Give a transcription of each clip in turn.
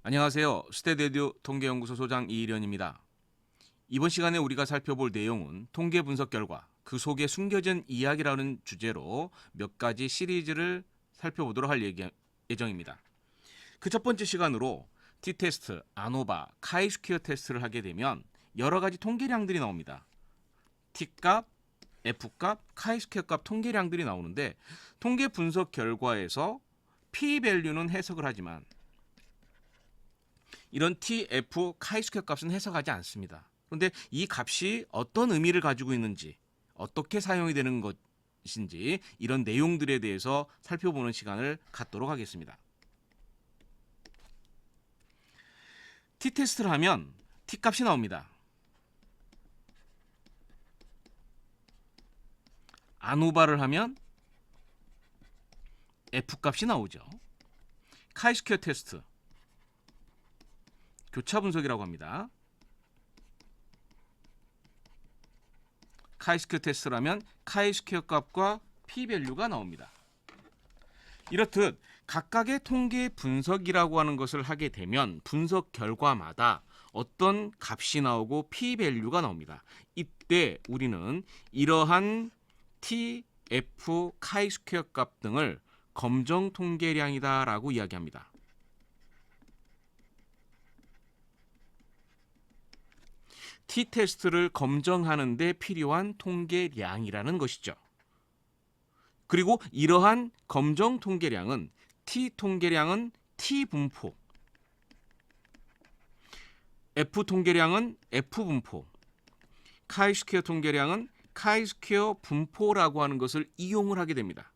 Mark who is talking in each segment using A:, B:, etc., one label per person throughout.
A: 안녕하세요. 스테디오 통계연구소 소장 이일현입니다. 이번 시간에 우리가 살펴볼 내용은 통계 분석 결과, 그 속에 숨겨진 이야기라는 주제로 몇 가지 시리즈를 살펴보도록 할 예정입니다. 그 첫 번째 시간으로 T테스트, 아노바, 카이스퀘어 테스트를 하게 되면 여러 가지 통계량들이 나옵니다. T값, F값, 카이스퀘어 값 통계량들이 나오는데 통계 분석 결과에서 P-밸류는 해석을 하지만 이런 T, F, 카이스퀘어 값은 해석하지 않습니다. 그런데 이 값이 어떤 의미를 가지고 있는지, 어떻게 사용이 되는 것인지 이런 내용들에 대해서 살펴보는 시간을 갖도록 하겠습니다. T테스트를 하면 T값이 나옵니다. 아노바를 하면 F값이 나오죠. 카이스퀘어 테스트, 교차 분석이라고 합니다. 카이스퀘어 테스트라면 카이스퀘어 값과 P-밸류가 나옵니다. 이렇듯 각각의 통계 분석이라고 하는 것을 하게 되면 분석 결과마다 어떤 값이 나오고 P-밸류가 나옵니다. 이때 우리는 이러한 T, F, 카이스퀘어 값 등을 검정 통계량이다라고 이야기합니다. T테스트를 검정하는 데 필요한 통계량이라는 것이죠. 그리고 이러한 검정 통계량은 T통계량은 T분포, F통계량은 F분포, 카이스퀘어 통계량은 카이스퀘어 분포라고 하는 것을 이용을 하게 됩니다.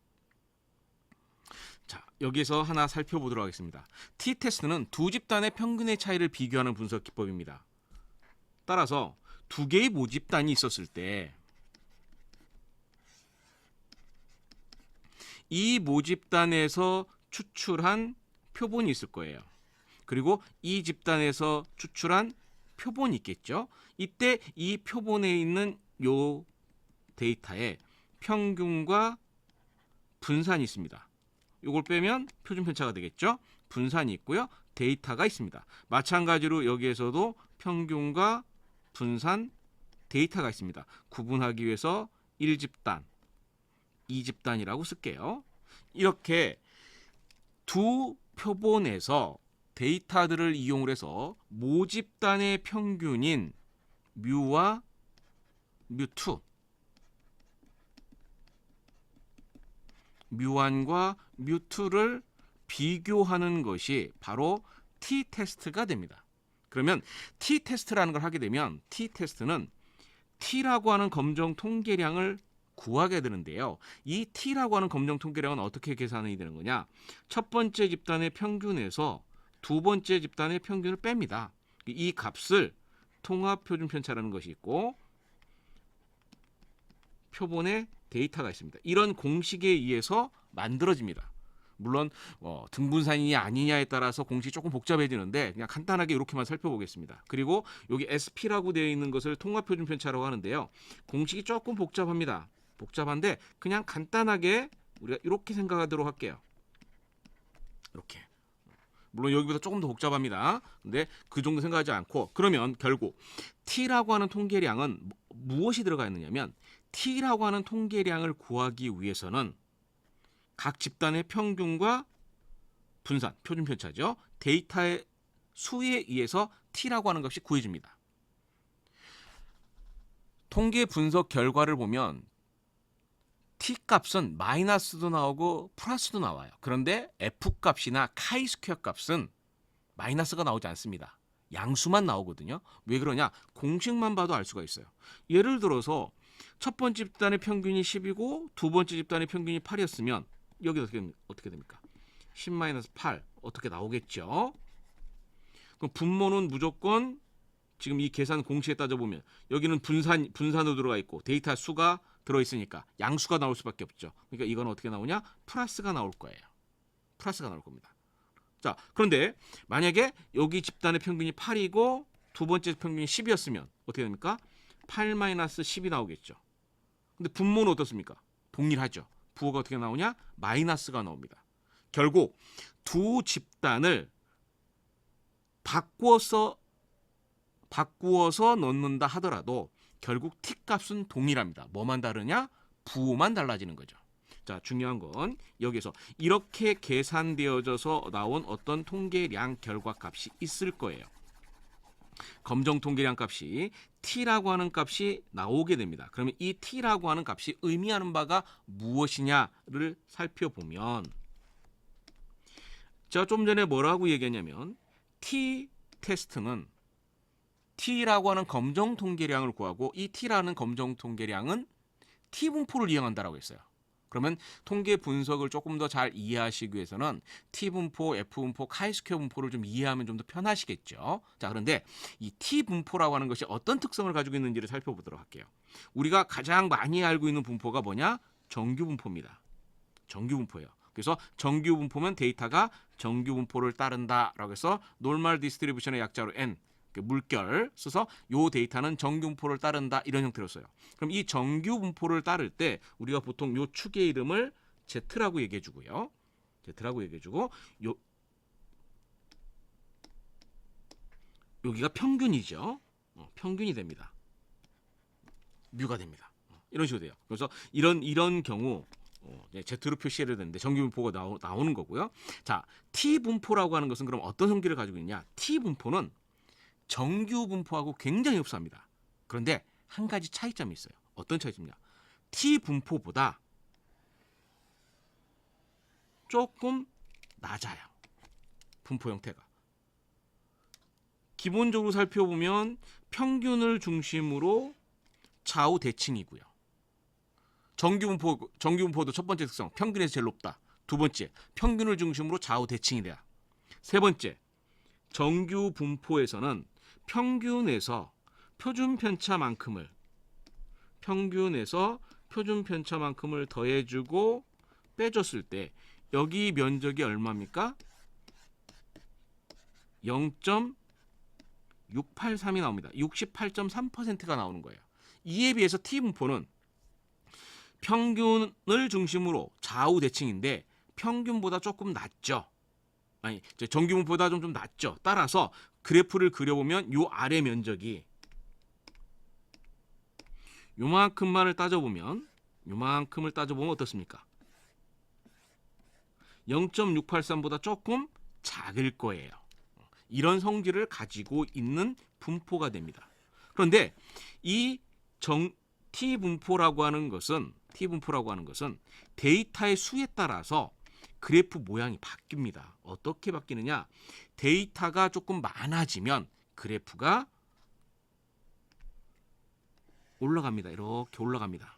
A: 자, 여기서 하나 살펴보도록 하겠습니다. T테스트는 두 집단의 평균의 차이를 비교하는 분석 기법입니다. 따라서 두 개의 모집단이 있었을 때 이 모집단에서 추출한 표본이 있을 거예요. 그리고 이 집단에서 추출한 표본이 있겠죠. 이때 이 표본에 있는 요 데이터에 평균과 분산이 있습니다. 이걸 빼면 표준 편차가 되겠죠. 분산이 있고요. 데이터가 있습니다. 마찬가지로 여기에서도 평균과 분산, 데이터가 있습니다. 구분하기 위해서 1집단, 2집단이라고 쓸게요. 이렇게 두 표본에서 데이터들을 이용을 해서 모집단의 평균인 뮤와 뮤2, 뮤1과 뮤2를 비교하는 것이 바로 T테스트가 됩니다. 그러면 T테스트라는 걸 하게 되면 T테스트는 T라고 하는 검정 통계량을 구하게 되는데요. 이 T라고 하는 검정 통계량은 어떻게 계산이 되는 거냐? 첫 번째 집단의 평균에서 두 번째 집단의 평균을 뺍니다. 이 값을 통합 표준 편차라는 것이 있고 표본의 데이터가 있습니다. 이런 공식에 의해서 만들어집니다. 물론 등분산이냐 아니냐에 따라서 공식이 조금 복잡해지는데 그냥 간단하게 이렇게만 살펴보겠습니다. 그리고 여기 SP라고 되어 있는 것을 통합표준 편차라고 하는데요. 공식이 조금 복잡합니다. 복잡한데 그냥 간단하게 우리가 이렇게 생각하도록 할게요. 이렇게. 물론 여기보다 조금 더 복잡합니다. 근데 그 정도 생각하지 않고 그러면 결국 T라고 하는 통계량은 무엇이 들어가 있느냐면 T라고 하는 통계량을 구하기 위해서는 각 집단의 평균과 분산, 표준 편차죠. 데이터의 수에 의해서 T라고 하는 것이 구해집니다. 통계 분석 결과를 보면 T값은 마이너스도 나오고 플러스도 나와요. 그런데 F값이나 카이스퀘어 값은 마이너스가 나오지 않습니다. 양수만 나오거든요. 왜 그러냐? 공식만 봐도 알 수가 있어요. 예를 들어서 첫 번째 집단의 평균이 10이고 두 번째 집단의 평균이 8이었으면 여기 어떻게 됩니까? 10-8 어떻게 나오겠죠? 그럼 분모는 무조건 지금 이 계산 공식에 따져보면 여기는 분산으로 들어가 있고 데이터 수가 들어있으니까 양수가 나올 수밖에 없죠. 그러니까 이건 어떻게 나오냐? 플러스가 나올 거예요. 플러스가 나올 겁니다. 자, 그런데 만약에 여기 집단의 평균이 8이고 두 번째 평균이 10이었으면 어떻게 됩니까? 8-10이 나오겠죠. 근데 분모는 어떻습니까? 동일하죠. 부호가 어떻게 나오냐? 마이너스가 나옵니다. 결국 두 집단을 바꾸어서 넣는다 하더라도 결국 t 값은 동일합니다. 뭐만 다르냐? 부호만 달라지는 거죠. 자, 중요한 건 여기서 이렇게 계산되어져서 나온 어떤 통계량 결과값이 있을 거예요. 검정 통계량 값이 t라고 하는 값이 나오게 됩니다. 그러면 이 t라고 하는 값이 의미하는 바가 무엇이냐를 살펴보면, 제가 좀 전에 뭐라고 얘기했냐면 t 테스트는 t라고 하는 검정 통계량을 구하고 이 t라는 검정 통계량은 t 분포를 이용한다라고 했어요. 그러면 통계 분석을 조금 더 잘 이해하시기 위해서는 t 분포, f 분포, 카이스퀘어 분포를 좀 이해하면 좀 더 편하시겠죠. 자, 그런데 이 t 분포라고 하는 것이 어떤 특성을 가지고 있는지를 살펴보도록 할게요. 우리가 가장 많이 알고 있는 분포가 뭐냐? 정규 분포입니다. 정규 분포예요. 그래서 정규 분포면 데이터가 정규 분포를 따른다라고 해서 노멀 디스트리뷰션의 약자로 n, 물결 써서 요 데이터는 정규 분포를 따른다, 이런 형태로 써요. 그럼 이 정규 분포를 따를 때 우리가 보통 요 축의 이름을 Z라고 얘기해 주고요. Z라고 얘기해 주고, 여기가 평균이죠. 평균이 됩니다. 뮤가 됩니다. 이런 식으로 돼요. 그래서 이런 경우 Z로 표시해야 되는데 정규 분포가 나오는 거고요. 자, T 분포라고 하는 것은 그럼 어떤 성질을 가지고 있냐? T 분포는 정규 분포하고 굉장히 흡사합니다. 그런데 한 가지 차이점이 있어요. 어떤 차이점이냐? T 분포보다 조금 낮아요. 분포 형태가. 기본적으로 살펴보면 평균을 중심으로 좌우 대칭이고요. 정규 분포도 첫 번째 특성, 평균에서 제일 높다. 두 번째, 평균을 중심으로 좌우 대칭이 돼요. 세 번째, 정규 분포에서는 평균에서 표준 편차만큼을 더해주고 빼줬을 때 여기 면적이 얼마입니까? 0.683이 나옵니다. 68.3%가 나오는 거예요. 이에 비해서 T 분포는 평균을 중심으로 좌우 대칭인데 평균보다 조금 낮죠. 아니, 정규 분포보다 좀 낮죠. 따라서 그래프를 그려보면 요 아래 면적이 요만큼을 따져보면 어떻습니까? 0.683보다 조금 작을 거예요. 이런 성질을 가지고 있는 분포가 됩니다. 그런데 이 T 분포라고 하는 것은 데이터의 수에 따라서 그래프 모양이 바뀝니다. 어떻게 바뀌느냐? 데이터가 조금 많아지면 그래프가 올라갑니다. 이렇게 올라갑니다.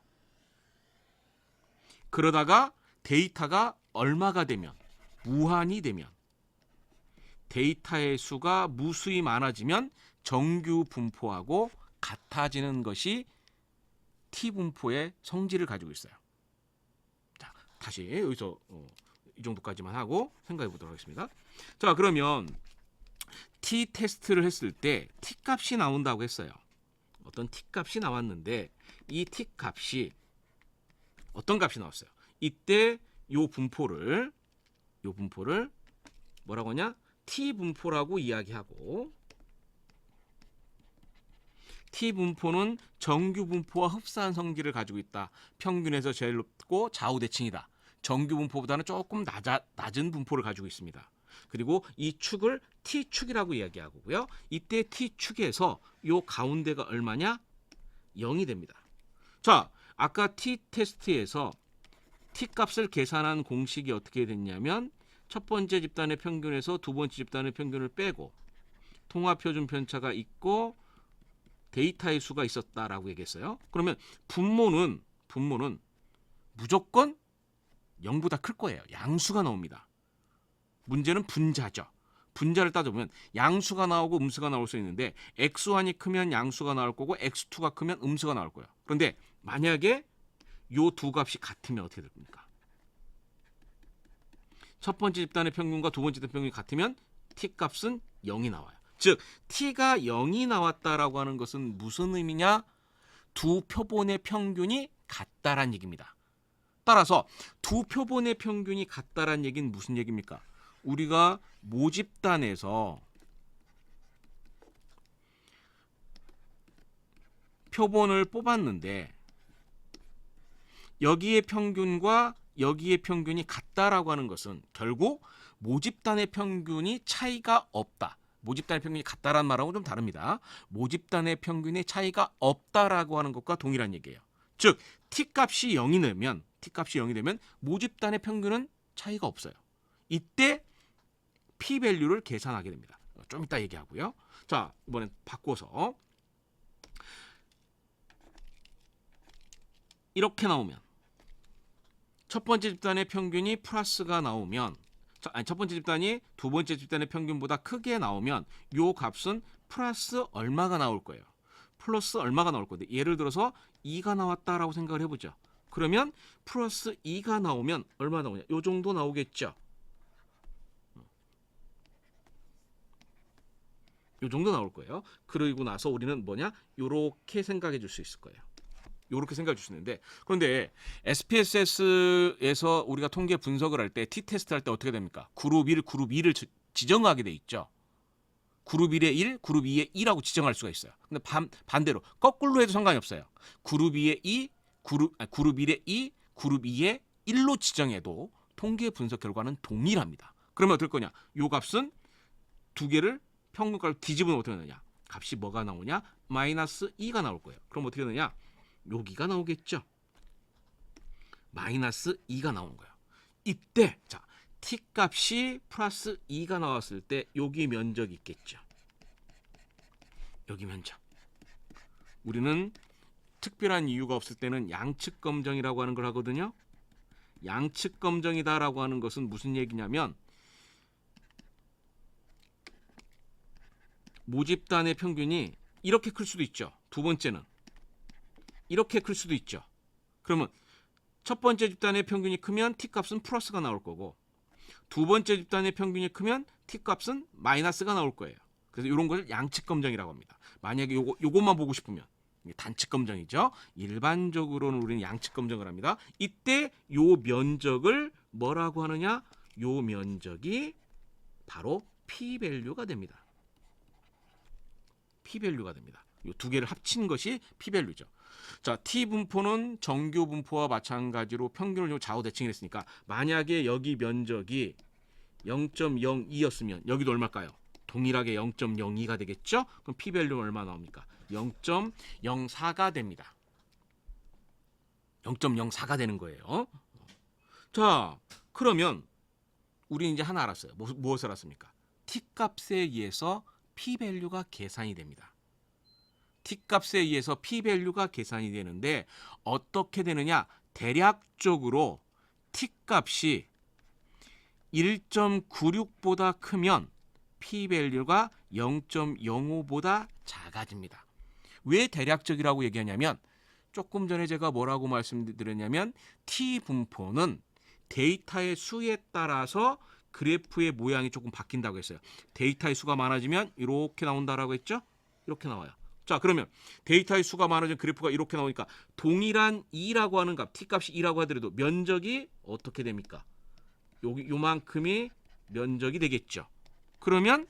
A: 그러다가 데이터가 얼마가 되면, 무한이 되면, 데이터의 수가 무수히 많아지면 정규 분포하고 같아지는 것이 T 분포의 성질을 가지고 있어요. 자, 다시 여기서 이 정도까지만 하고 생각해 보도록 하겠습니다. 자, 그러면 T 테스트를 했을 때 T 값이 나온다고 했어요. 어떤 T 값이 나왔는데 이 T 값이 어떤 값이 나왔어요? 이때 요 분포를 뭐라고 하냐? T 분포라고 이야기하고, T 분포는 정규 분포와 흡사한 성질을 가지고 있다. 평균에서 제일 높고 좌우 대칭이다. 정규 분포보다는 조금 낮은 분포를 가지고 있습니다. 그리고 이 축을 T축이라고 이야기하고요. 이때 T축에서 요 가운데가 얼마냐? 0이 됩니다. 자, 아까 T 테스트에서 T 값을 계산한 공식이 어떻게 됐냐면 첫 번째 집단의 평균에서 두 번째 집단의 평균을 빼고 통합표준 편차가 있고 데이터의 수가 있었다라고 얘기했어요. 그러면 분모는 무조건 0보다 클 거예요. 양수가 나옵니다. 문제는 분자죠. 분자를 따져보면 양수가 나오고 음수가 나올 수 있는데 x1이 크면 양수가 나올 거고 x2가 크면 음수가 나올 거예요. 그런데 만약에 요 두 값이 같으면 어떻게 될 겁니까? 첫 번째 집단의 평균과 두 번째 집단의 평균이 같으면 t 값은 0이 나와요. 즉 t가 0이 나왔다라고 하는 것은 무슨 의미냐? 두 표본의 평균이 같다란 얘기입니다. 따라서 두 표본의 평균이 같다란 얘기는 무슨 얘기입니까? 우리가 모집단에서 표본을 뽑았는데 여기의 평균과 여기의 평균이 같다라고 하는 것은 결국 모집단의 평균이 차이가 없다. 모집단의 평균이 같다라는 말하고 좀 다릅니다. 모집단의 평균의 차이가 없다라고 하는 것과 동일한 얘기예요. 즉 t값이 0이 되면 모집단의 평균은 차이가 없어요. 이때 p-밸류를 계산하게 됩니다. 좀 이따 얘기하고요. 자, 이번엔 바꿔서 이렇게 나오면 첫 번째 집단의 평균이 플러스가 나오면 첫 번째 집단이 두 번째 집단의 평균보다 크게 나오면 요 값은 플러스 얼마가 나올 거예요. 플러스 얼마가 나올 건데 예를 들어서 2가 나왔다라고 생각을 해보죠. 그러면 플러스 2가 나오면 얼마 나오냐? 요 정도 나오겠죠. 요 정도 나올 거예요. 그러고 나서 우리는 뭐냐? 요렇게 생각해 줄 수 있을 거예요. 요렇게 생각해 줄 수 있는데 그런데 SPSS에서 우리가 통계 분석을 할 때 T테스트 할 때 어떻게 됩니까? 그룹 1, 그룹 2를 지정하게 돼 있죠. 그룹 1에 1, 그룹 2에 2라고 지정할 수가 있어요. 근데 반대로 거꾸로 해도 상관이 없어요. 그룹 2에 2, 그룹 1에 2, 그룹 2에 1로 지정해도 통계 분석 결과는 동일합니다. 그러면 어떨 거냐? 요 값은 두 개를 평균값을 뒤집으면 어떻게 되느냐? 값이 뭐가 나오냐? 마이너스 2가 나올 거예요. 그럼 어떻게 되느냐? 여기가 나오겠죠. 마이너스 2가 나온 거예요. 이때 자 t값이 플러스 2가 나왔을 때 여기 면적이 있겠죠. 여기 면적. 우리는 특별한 이유가 없을 때는 양측 검정이라고 하는 걸 하거든요. 양측 검정이다라고 하는 것은 무슨 얘기냐면 모집단의 평균이 이렇게 클 수도 있죠. 두 번째는 이렇게 클 수도 있죠. 그러면 첫 번째 집단의 평균이 크면 t값은 플러스가 나올 거고 두 번째 집단의 평균이 크면 t값은 마이너스가 나올 거예요. 그래서 이런 걸 양측 검정이라고 합니다. 만약에 요것만 보고 싶으면 단측 검정이죠. 일반적으로는 우리는 양측 검정을 합니다. 이때 요 면적을 뭐라고 하느냐? 요 면적이 바로 p-밸류가 됩니다. p-밸류가 됩니다. 요 두 개를 합친 것이 p-밸류죠. 자, t분포는 정규 분포와 마찬가지로 평균을 좌우 대칭을 했으니까 만약에 여기 면적이 0.02였으면 여기도 얼마일까요? 동일하게 0.02가 되겠죠? 그럼 p-밸류는 얼마 나옵니까? 0.04가 됩니다. 0.04가 되는 거예요. 자, 그러면 우리 이제 하나 알았어요. 무엇을 알았습니까? t값에 의해서 p-밸류가 계산이 됩니다. t값에 의해서 p-밸류가 계산이 되는데 어떻게 되느냐? 대략적으로 t값이 1.96보다 크면 p-밸류가 0.05보다 작아집니다. 왜 대략적이라고 얘기하냐면 조금 전에 제가 뭐라고 말씀드렸냐면 t분포는 데이터의 수에 따라서 그래프의 모양이 조금 바뀐다고 했어요. 데이터의 수가 많아지면 이렇게 나온다라고 했죠? 이렇게 나와요. 자, 그러면 데이터의 수가 많아지면 그래프가 이렇게 나오니까 동일한 2라고 하는 값, t값이 2라고 하더라도 면적이 어떻게 됩니까? 요만큼이 면적이 되겠죠. 그러면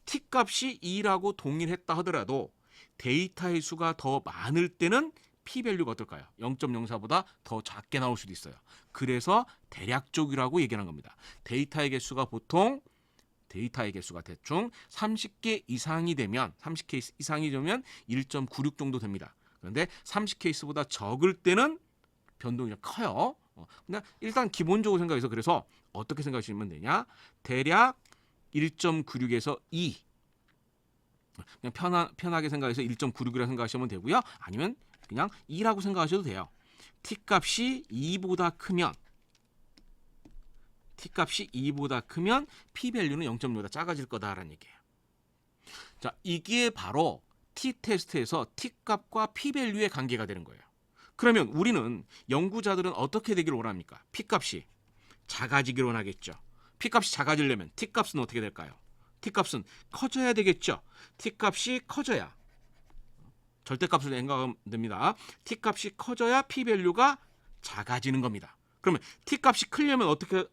A: t값이 2라고 동일했다 하더라도 데이터의 수가 더 많을 때는 p-밸류가 어떨까요? 0.04보다 더 작게 나올 수도 있어요. 그래서 대략적이라고 얘기하는 겁니다. 데이터의 개수가 대충 30개 이상이 되면 30케이스 이상이 되면 1.96 정도 됩니다. 그런데 30케이스보다 적을 때는 변동이 좀 커요. 근데 일단 기본적으로 생각해서 그래서 어떻게 생각하시면 되냐? 대략 1.96에서 2. 그냥 편하게 생각해서 1.96이라고 생각하시면 되고요. 아니면 그냥 2라고 생각하셔도 돼요. t값이 2보다 크면 p-밸류는 0.5보다 작아질 거다라는 얘기예요. 자, 이게 바로 t테스트에서 t값과 p-밸류의 관계가 되는 거예요. 그러면 우리는 연구자들은 어떻게 되기를 원합니까? p값이 작아지기를 원하겠죠. p값이 작아지려면 t값은 어떻게 될까요? t값은 커져야 되겠죠. t값이 커져야 절대값을 생각하면 됩니다. t값이 커져야 p-밸류가 작아지는 겁니다. 그러면 t값이 크려면 어떻게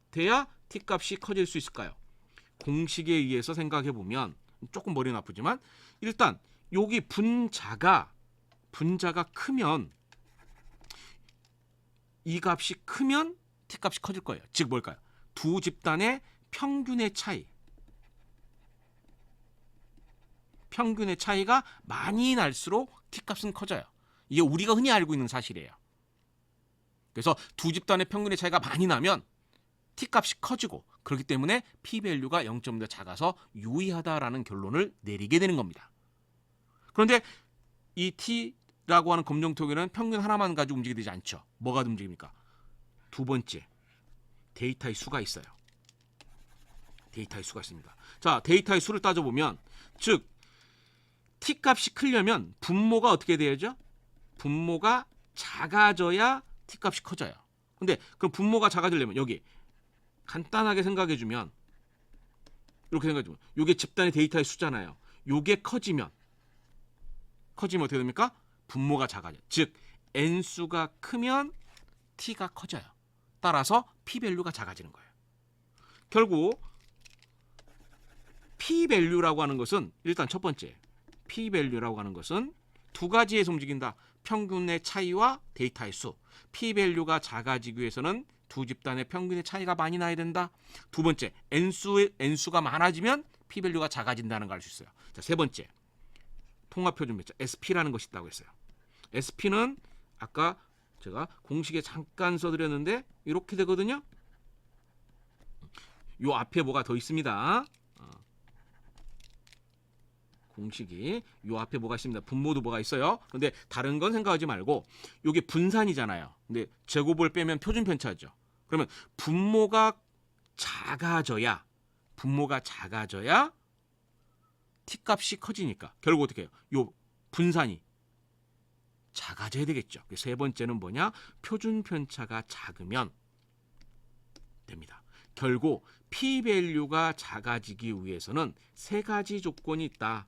A: 돼야 t값이 커질 수 있을까요? 공식에 의해서 생각해 보면 조금 머리는 아프지만 일단 여기 분자가 분자가 크면 이 값이 크면 t 값이 커질 거예요. 즉 뭘까요? 두 집단의 평균의 차이. 평균의 차이가 많이 날수록 t 값은 커져요. 이게 우리가 흔히 알고 있는 사실이에요. 그래서 두 집단의 평균의 차이가 많이 나면 t 값이 커지고 그렇기 때문에 p-밸류가 0.5더 작아서 유의하다라는 결론을 내리게 되는 겁니다. 그런데 이 t라고 하는 검정토기는 평균 하나만 가지고 움직이게 되지 않죠. 뭐가 움직입니까? 두 번째, 데이터의 수가 있어요. 데이터의 수가 있습니다. 자, 데이터의 수를 따져보면 즉 t 값이 크려면 분모가 어떻게 돼야죠? 분모가 작아져야 t 값이 커져요. 근데 그럼 분모가 작아지려면 여기 간단하게 생각해주면 이렇게 생각해주면 이게 집단의 데이터의 수잖아요. 이게 커지면 어떻게 됩니까? 분모가 작아져요. 즉 n수가 크면 t가 커져요. 따라서 p-밸류가 작아지는 거예요. 결국 p-밸류라고 하는 것은 일단 첫 번째 p-밸류라고 하는 것은 두 가지에서 움직인다. 평균의 차이와 데이터의 수. p-밸류가 작아지기 위해서는 두 집단의 평균의 차이가 많이 나야 된다. 두 번째, n수가 많아지면 p-밸류가 작아진다는 걸 알 수 있어요. 자, 세 번째, 통합표준배차 SP라는 것이 있다고 했어요. SP는 아까 제가 공식에 잠깐 써드렸는데 이렇게 되거든요. 요 앞에 뭐가 더 있습니다. 공식이 요 앞에 뭐가 있습니다. 분모도 뭐가 있어요. 근데 다른 건 생각하지 말고 요게 분산이잖아요. 근데 제곱을 빼면 표준 편차죠. 그러면 분모가 작아져야 t 값이 커지니까 결국 어떻게 해요? 요 분산이 작아져야 되겠죠. 세 번째는 뭐냐? 표준 편차가 작으면 됩니다. 결국 p-밸류가 작아지기 위해서는 세 가지 조건이 있다.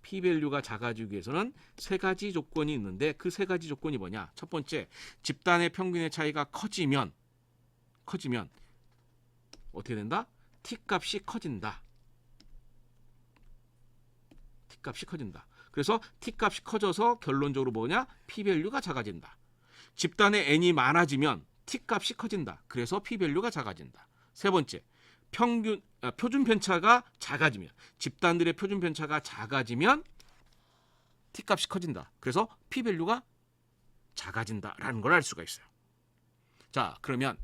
A: p-밸류가 작아지기 위해서는 세 가지 조건이 있는데 그 세 가지 조건이 뭐냐? 첫 번째, 집단의 평균의 차이가 커지면 어떻게 된다? t 값이 커진다. 그래서 t 값이 커져서 결론적으로 뭐냐? p-밸류가 작아진다. 집단의 n이 많아지면 t 값이 커진다. 그래서 p-밸류가 작아진다. 세 번째, 표준 편차가 작아지면 집단들의 표준 편차가 작아지면 t 값이 커진다. 그래서 p-밸류가 작아진다라는 걸 알 수가 있어요. 자, 그러면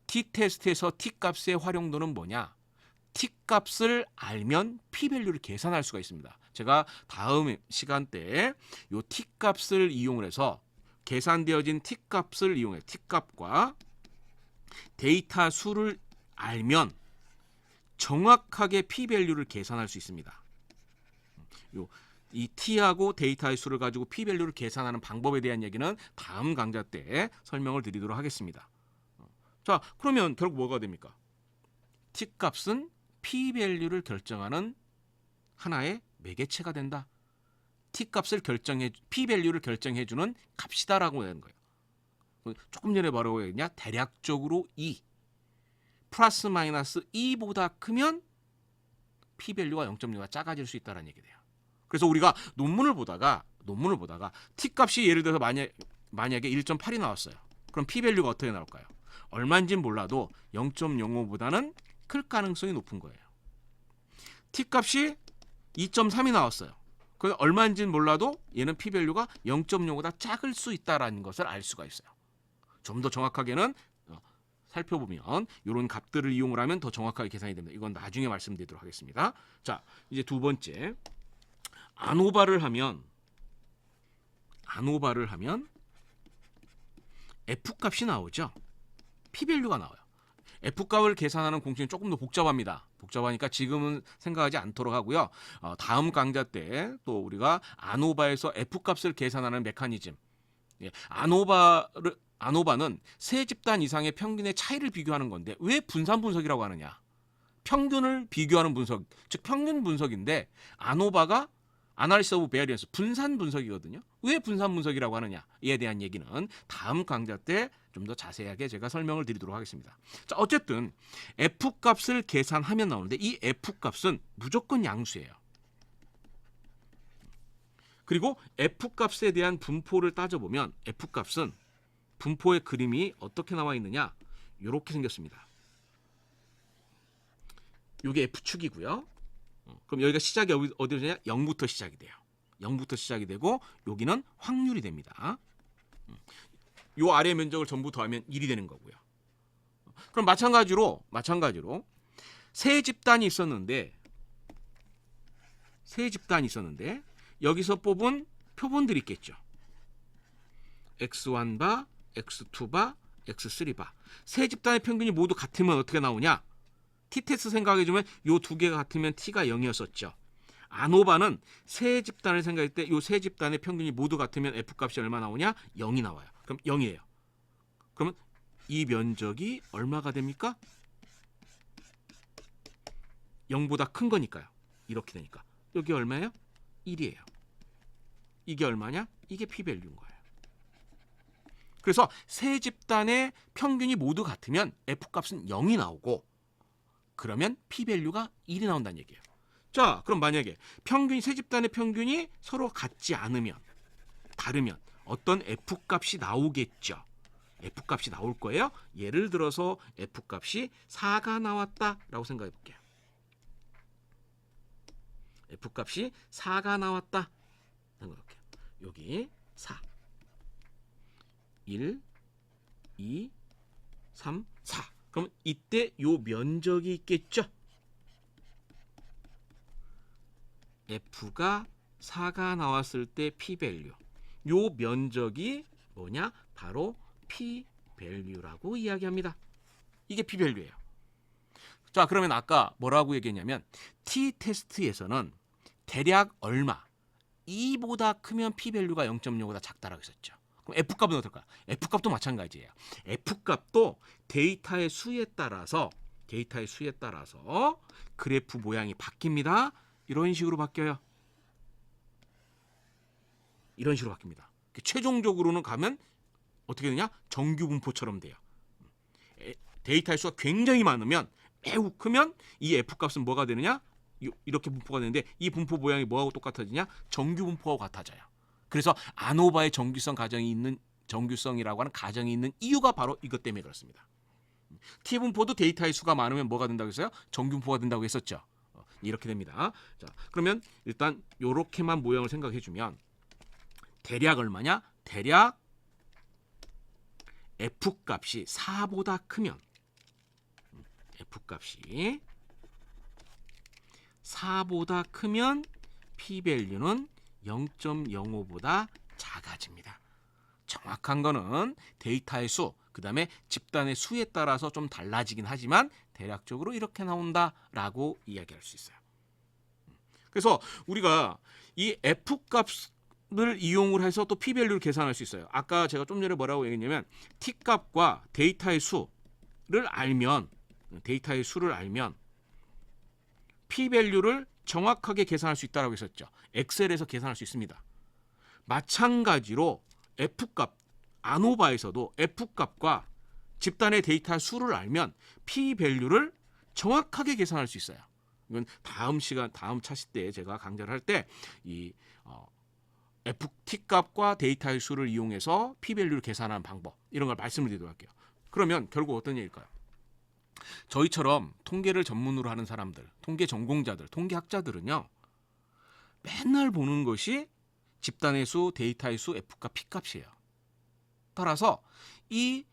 A: t-테스트에서 t 값의 활용도는 뭐냐? t 값을 알면 p-밸류를 계산할 수가 있습니다. 제가 다음 시간대에 이 t 값을 이용을 해서 계산되어진 t 값을 이용해 t 값과 데이터 수를 알면 정확하게 p-밸류를 계산할 수 있습니다. 이 t하고 데이터의 수를 가지고 p-밸류를 계산하는 방법에 대한 얘기는 다음 강좌 때 설명을 드리도록 하겠습니다. 자, 그러면 결국 뭐가 됩니까? t 값은 p-밸류를 결정하는 하나의 매개체가 된다. t 값을 p-밸류를 결정해주는 값이다라고 하는 거예요. 조금 전에 바로 했냐? 대략적으로 2 플러스 마이너스 2보다 크면 p-밸류가 0.6가 작아질 수 있다는 얘기 돼요. 그래서 우리가 논문을 보다가 t 값이 예를 들어서 만약에 1.8이 나왔어요. 그럼 p-밸류가 어떻게 나올까요? 얼마인지는 몰라도 0.05보다는 클 가능성이 높은 거예요. t 값이 2.3이 나왔어요. 그 얼마인지는 몰라도 얘는 p-밸류가 0.05보다 작을 수 있다는 것을 알 수가 있어요. 좀 더 정확하게는 살펴보면 이런 값들을 이용을 하면 더 정확하게 계산이 됩니다. 이건 나중에 말씀드리도록 하겠습니다. 자, 이제 두 번째, 아노바를 하면 F값이 나오죠. p-밸류가 나와요. F값을 계산하는 공식은 조금 더 복잡합니다. 복잡하니까 지금은 생각하지 않도록 하고요. 다음 강좌 때 또 우리가 아노바에서 F값을 계산하는 메커니즘, 아노바는 세 집단 이상의 평균의 차이를 비교하는 건데 왜 분산 분석이라고 하느냐? 평균을 비교하는 분석, 즉 평균 분석인데 아노바가 아날리시스 오브 베리언스 분산 분석이거든요. 왜 분산 분석이라고 하느냐? 이에 대한 얘기는 다음 강좌 때 좀 더 자세하게 제가 설명을 드리도록 하겠습니다. 자, 어쨌든 F값을 계산하면 나오는데 이 F값은 무조건 양수예요. 그리고 F값에 대한 분포를 따져보면 F값은 분포의 그림이 어떻게 나와 있느냐, 이렇게 생겼습니다. 이게 F축이고요. 그럼 여기가 시작이 어디로 되냐? 0부터 시작이 돼요. 0부터 시작이 되고 여기는 확률이 됩니다. 요 아래 면적을 전부 더하면 1이 되는 거고요. 그럼 마찬가지로 세 집단이 있었는데 여기서 뽑은 표본들이 있겠죠. x1바, x2바, x3바. 세 집단의 평균이 모두 같으면 어떻게 나오냐? t-테스트 생각해주면 요 두 개가 같으면 t가 0이었었죠. 아노바는 세 집단을 생각할 때 요 세 집단의 평균이 모두 같으면 f값이 얼마 나오냐? 0이 나와요. 그럼 0이에요. 그러면 이 면적이 얼마가 됩니까? 0보다 큰 거니까요. 이렇게 되니까. 여기 얼마예요? 1이에요. 이게 얼마냐? 이게 p-밸류인 거예요. 그래서 세 집단의 평균이 모두 같으면 f값은 0이 나오고 그러면 p-밸류가 1이 나온다는 얘기예요. 자, 그럼 만약에 세 집단의 평균이 서로 같지 않으면, 다르면 어떤 f값이 나오겠죠. f값이 나올 거예요. 예를 들어서 f값이 4가 나왔다라고 생각해 볼게요. f값이 4가 나왔다. 생각할게요. 여기 4. 1, 2, 3, 4. 그럼 이때 요 면적이 있겠죠? f가 4가 나왔을 때 p-밸류. 요 면적이 뭐냐? 바로 p-밸류라고 이야기합니다. 이게 p-밸류예요. 자, 그러면 아까 뭐라고 얘기했냐면 t-테스트에서는 대략 얼마? 2보다 크면 p-밸류가 0.05보다 작다라고 했었죠. 그럼 f값은 어떨까? f값도 마찬가지예요. f값도 데이터의 수에 따라서 그래프 모양이 바뀝니다. 이런 식으로 바뀌어요. 이런 식으로 바뀝니다. 최종적으로는 가면 어떻게 되냐? 정규 분포처럼 돼요. 데이터의 수가 굉장히 많으면, 매우 크면 이 f값은 뭐가 되느냐? 이렇게 분포가 되는데 이 분포 모양이 뭐하고 똑같아지냐? 정규 분포하고 같아져요. 그래서 아노바의 정규성이라고 하는 가정이 있는 이유가 바로 이것 때문에 그렇습니다. T분포도 데이터의 수가 많으면 뭐가 된다고 했어요? 정규 분포가 된다고 했었죠. 이렇게 됩니다. 자, 그러면 일단 이렇게만 모양을 생각해 주면 대략 얼마냐? 대략 F값이 4보다 크면 F값이 4보다 크면 p-밸류는 0.05보다 작아집니다. 정확한 거는 데이터의 수, 그 다음에 집단의 수에 따라서 좀 달라지긴 하지만 대략적으로 이렇게 나온다라고 이야기할 수 있어요. 그래서 우리가 이 F값을 이용을 해서 또 p-밸류를 계산할 수 있어요. 아까 제가 좀 전에 뭐라고 얘기했냐면 t값과 데이터의 수를 알면 p-밸류를 정확하게 계산할 수 있다고 했었죠. 엑셀에서 계산할 수 있습니다. 마찬가지로 F값, 아노바에서도 F값과 집단의 데이터 수를 알면 p-밸류를 정확하게 계산할 수 있어요. 이건 다음 차시 때 제가 강좌를 할 때 이 T값과 데이터의 수를 이용해서 p-밸류를 계산하는 방법, 이런 걸 말씀을 드리도록 할게요. 그러면 결국 어떤 얘기일까요? 저희처럼 통계를 전문으로 하는 사람들, 통계 전공자들, 통계학자들은요, 맨날 보는 것이 집단의 수, 데이터의 수, F값, P값이에요. 따라서 이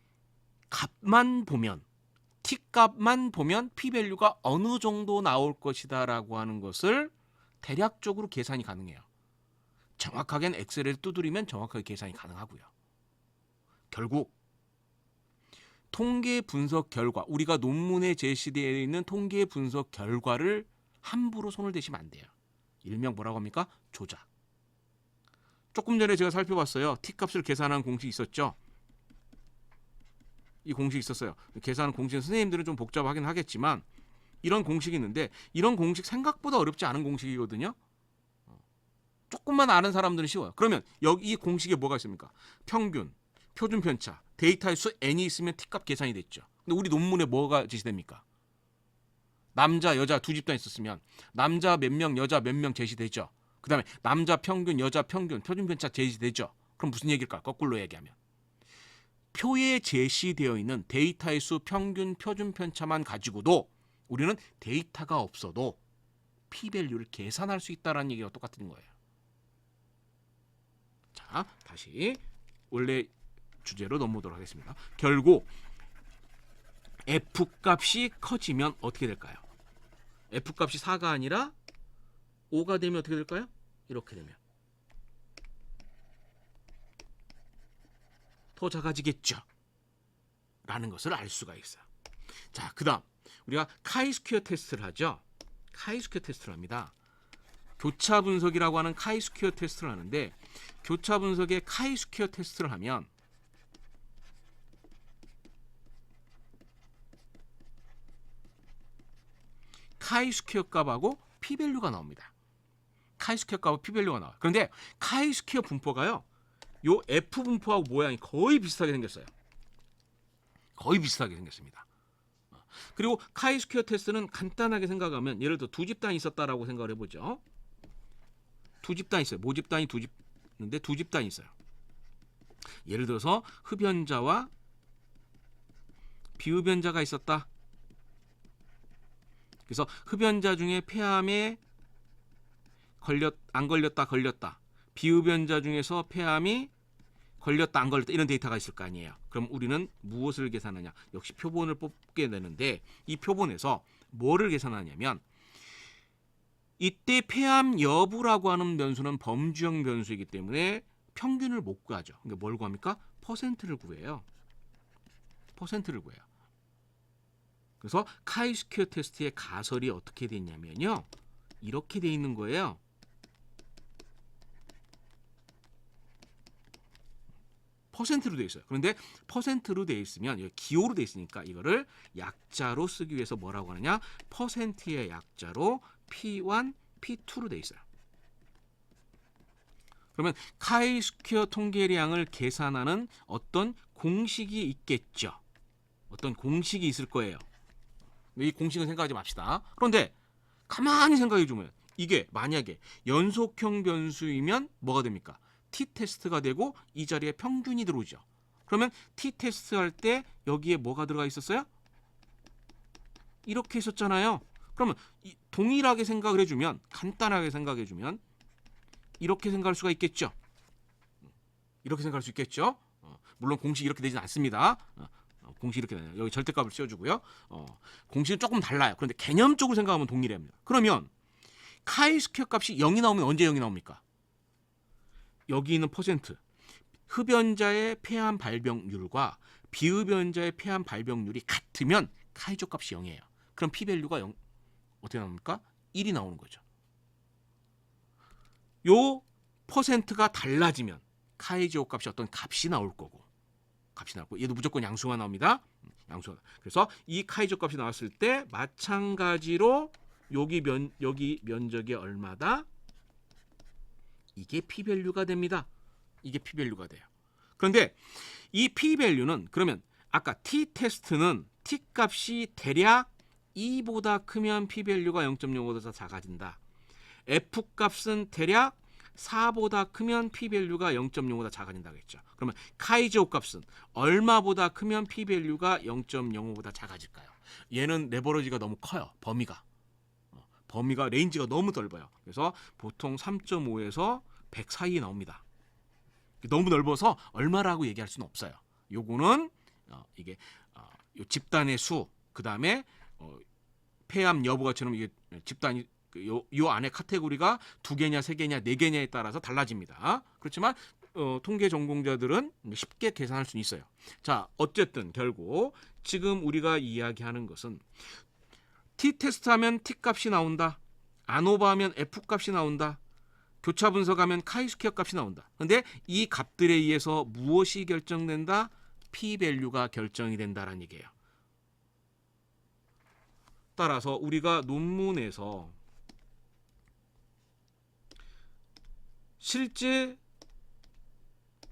A: 값만 보면, T값만 보면 p-밸류가 어느 정도 나올 것이다라고 하는 것을 대략적으로 계산이 가능해요. 정확하게는 엑셀을 두드리면 정확하게 계산이 가능하고요. 결국 통계 분석 결과, 우리가 논문에 제시되어 있는 통계 분석 결과를 함부로 손을 대시면 안 돼요. 일명 뭐라고 합니까? 조작. 조금 전에 제가 살펴봤어요. T값을 계산하는 공식이 있었죠. 이 공식이 있었어요. 계산하는 공식은 선생님들은 좀 복잡하긴 하겠지만 이런 공식이 있는데, 이런 공식 생각보다 어렵지 않은 공식이거든요. 조금만 아는 사람들은 쉬워요. 그러면 여기 이 공식에 뭐가 있습니까? 평균, 표준 편차, 데이터의 수 n이 있으면 t값 계산이 됐죠. 근데 우리 논문에 뭐가 제시됩니까? 남자, 여자 두 집단 있었으면 남자 몇 명, 여자 몇 명 제시되죠. 그다음에 남자 평균, 여자 평균, 표준 편차 제시되죠. 그럼 무슨 얘기일까? 거꾸로 얘기하면 표에 제시되어 있는 데이터의 수, 평균, 표준 편차만 가지고도 우리는 데이터가 없어도 p-밸류를 계산할 수 있다는 얘기가 똑같은 거예요. 자, 다시 원래 주제로 넘어오도록 하겠습니다. 결국 F값이 커지면 어떻게 될까요? F값이 4가 아니라 5가 되면 어떻게 될까요? 이렇게 되면 더 작아지겠죠. 라는 것을 알 수가 있어요. 자, 그 다음 우리가 카이스퀘어 테스트를 하죠. 카이스퀘어 테스트를 합니다. 교차 분석이라고 하는 카이스퀘어 테스트를 하는데 교차 분석의 카이스퀘어 테스트를 하면 카이스퀘어 값하고 p-밸류가 나옵니다. 카이스퀘어 값하고 p-밸류가 나와요. 그런데 카이스퀘어 분포가요. 요 F 분포하고 모양이 거의 비슷하게 생겼어요. 거의 비슷하게 생겼습니다. 그리고 카이스퀘어 테스트는 간단하게 생각하면 예를 들어 두 집단이 있었다라고 생각을 해보죠. 두 집단이 있어요. 모집단이 두 집인데 두 집단이 있어요. 예를 들어서 흡연자와 비흡연자가 있었다. 그래서 흡연자 중에 폐암에 안 걸렸다 걸렸다. 비흡연자 중에서 폐암이 걸렸다 안 걸렸다 이런 데이터가 있을 거 아니에요. 그럼 우리는 무엇을 계산하냐? 역시 표본을 뽑게 되는데 이 표본에서 뭐를 계산하냐면 이때 폐암 여부라고 하는 변수는 범주형 변수이기 때문에 평균을 못 구하죠. 그러니까 뭘 구합니까? 퍼센트를 구해요. 퍼센트를 구해요. 그래서 카이스퀘어 테스트의 가설이 어떻게 됐냐면요. 이렇게 돼 있는 거예요. 퍼센트로 돼 있어요. 그런데 퍼센트로 돼 있으면 여기 기호로 돼 있으니까 이거를 약자로 쓰기 위해서 뭐라고 하느냐? 퍼센트의 약자로 P1, P2로 돼 있어요. 그러면 카이스퀘어 통계량을 계산하는 어떤 공식이 있겠죠. 어떤 공식이 있을 거예요. 이 공식은 생각하지 맙시다. 그런데 가만히 생각해 주면 이게 만약에 연속형 변수이면 뭐가 됩니까? t-테스트가 되고 이 자리에 평균이 들어오죠. 그러면 t-테스트 할 때 여기에 뭐가 들어가 있었어요? 이렇게 있었잖아요. 그러면 동일하게 생각을 해주면 간단하게 생각해주면 이렇게 생각할 수가 있겠죠. 이렇게 생각할 수 있겠죠. 물론 공식이 이렇게 되진 않습니다. 공식이 이렇게 되요. 여기 절대값을 씌워주고요. 공식은 조금 달라요. 그런데 개념적으로 생각하면 동일합니다. 그러면 카이스퀘어 값이 0이 나오면 언제 0이 나옵니까? 여기 있는 퍼센트, 흡연자의 폐암 발병률과 비흡연자의 폐암 발병률이 같으면 카이조 값이 0이에요. 그럼 p-밸류가 0 어떻게 나옵니까? 1이 나오는 거죠. 요 퍼센트가 달라지면 카이조 값이 어떤 값이 나올 거고 얘도 무조건 양수가 나옵니다. 양수가. 그래서 이 카이조 값이 나왔을 때 마찬가지로 여기 면적이 얼마다? 이게 p-밸류가 됩니다. 이게 p-밸류가 돼요. 그런데 이 p-밸류는 그러면 아까 t-테스트는 t-값이 대략 2보다 크면 p-밸류가 0.05보다 작아진다. f-값은 대략 4보다 크면 p-밸류가 0.05보다 작아진다고 했죠. 그러면 카이조 값은 얼마보다 크면 p-밸류가 0.05보다 작아질까요? 얘는 레버러지가 너무 커요. 범위가 레인지가 너무 넓어요. 그래서 보통 3.5에서 100 사이에 나옵니다. 너무 넓어서 얼마라고 얘기할 수는 없어요. 요거는 이게 요 집단의 수, 그 다음에 폐암 여부가처럼 이게 집단이 요 안에 카테고리가 2개냐, 3개냐, 4개냐에 따라서 달라집니다. 그렇지만 통계 전공자들은 쉽게 계산할 수는 있어요. 자, 어쨌든 결국 지금 우리가 이야기하는 것은 t-테스트 하면 t-값이 나온다. 아노바 하면 f-값이 나온다. 교차 분석하면 카이스퀘어 값이 나온다. 그런데 이 값들에 의해서 무엇이 결정된다? p-밸류가 결정이 된다는 얘기예요. 따라서 우리가 논문에서 실제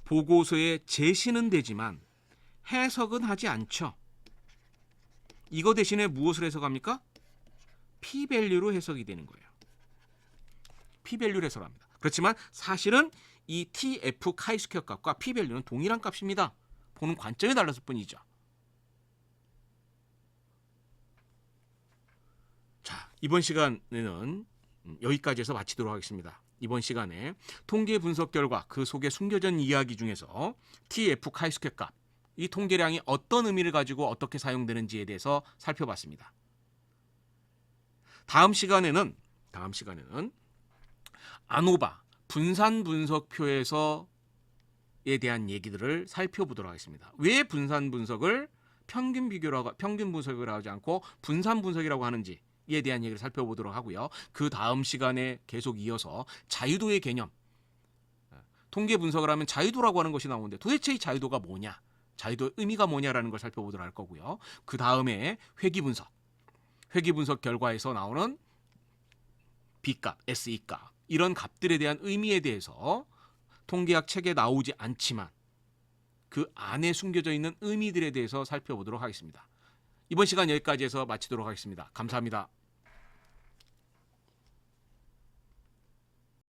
A: 보고서에 제시는 되지만 해석은 하지 않죠. 이거 대신에 무엇을 해석합니까? p-밸류로 해석이 되는 거예요. p-밸류를 해석합니다. 그렇지만 사실은 이 TF 카이스퀘어 값과 P밸류는 동일한 값입니다. 보는 관점이 달랐을 뿐이죠. 자, 이번 시간에는 여기까지 해서 마치도록 하겠습니다. 이번 시간에 통계 분석 결과 그 속에 숨겨져 있는 이야기 중에서 TF 카이스퀘어 값, 이 통계량이 어떤 의미를 가지고 어떻게 사용되는지에 대해서 살펴봤습니다. 다음 시간에는 아노바 분산 분석표에서에 대한 얘기들을 살펴보도록 하겠습니다. 왜 분산 분석을 평균 분석을 하지 않고 분산 분석이라고 하는지에 대한 얘기를 살펴보도록 하고요. 그 다음 시간에 계속 이어서 자유도의 개념, 통계 분석을 하면 자유도라고 하는 것이 나오는데 도대체 이 자유도가 뭐냐, 자유도의 의미가 뭐냐라는 걸 살펴보도록 할 거고요. 그 다음에 회귀 분석 결과에서 나오는 B값, SE값, 이런 값들에 대한 의미에 대해서 통계학 책에 나오지 않지만 그 안에 숨겨져 있는 의미들에 대해서 살펴보도록 하겠습니다. 이번 시간 여기까지 해서 마치도록 하겠습니다. 감사합니다.